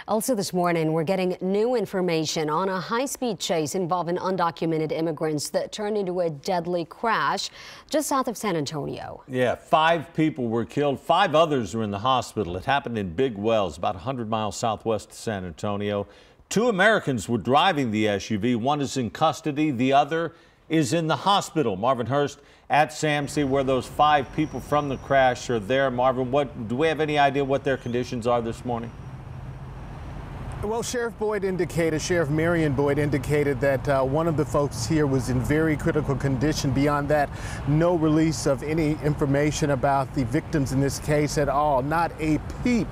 Also this morning, we're getting new information on a high-speed chase involving undocumented immigrants that turned into a deadly crash just south of San Antonio. Yeah, 5 people were killed. 5 others are in the hospital. It happened in Big Wells, about 100 miles southwest of San Antonio. 2 Americans were driving the SUV. One is in custody. The other is in the hospital. Marvin Hurst at SAMC, where those 5 people from the crash are there. Marvin, do we have any idea what their conditions are this morning? Well, Sheriff Marion Boyd indicated that one of the folks here was in very critical condition. Beyond that, no release of any information about the victims in this case at all. Not a peep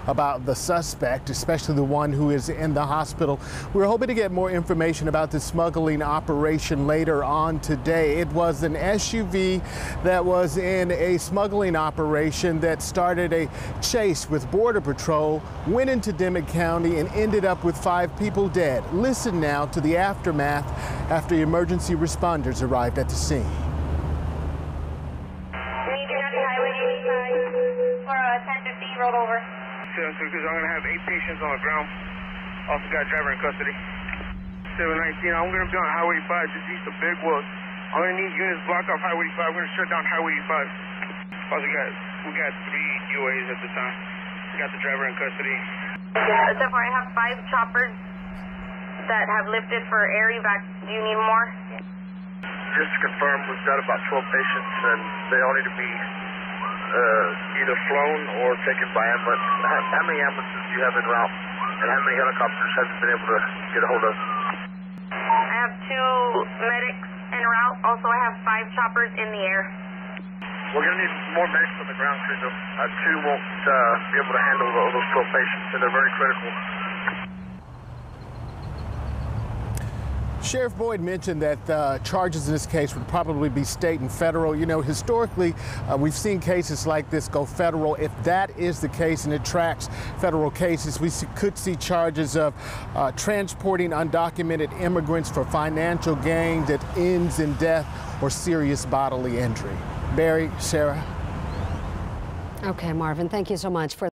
about the suspect, especially the one who is in the hospital. We're hoping to get more information about the smuggling operation later on today. It was an SUV that was in a smuggling operation that started a chase with Border Patrol, went into Dimmit County, and ended up with 5 people dead. Listen now to the aftermath after emergency responders arrived at the scene. Highway 85 for 1050 rolled over. Because I'm going to have 8 patients on the ground. Also got a driver in custody. 719, I'm going to be on Highway 85 just east of Big Wells. I'm going to need units blocked off Highway 85. We're going to shut down Highway 85. Also we got 3 UAs at the time. We got the driver in custody. So far, I have 5 choppers that have lifted for air evac. Do you need more? Just to confirm, we've got about 12 patients, and they all need to be either flown or taken by ambulance. How many ambulances do you have en route, and how many helicopters have you been able to get a hold of? I have 2 medics en route. Also, I have 5 choppers in the air. We're going to need more medics on the ground because 2 won't be able to handle those 12 patients, and they're very critical. Sheriff Boyd mentioned that charges in this case would probably be state and federal. You know, historically, we've seen cases like this go federal. If that is the case and it tracks federal cases, we could see charges of transporting undocumented immigrants for financial gain that ends in death or serious bodily injury. Barry, Sarah. Okay, Marvin, thank you so much for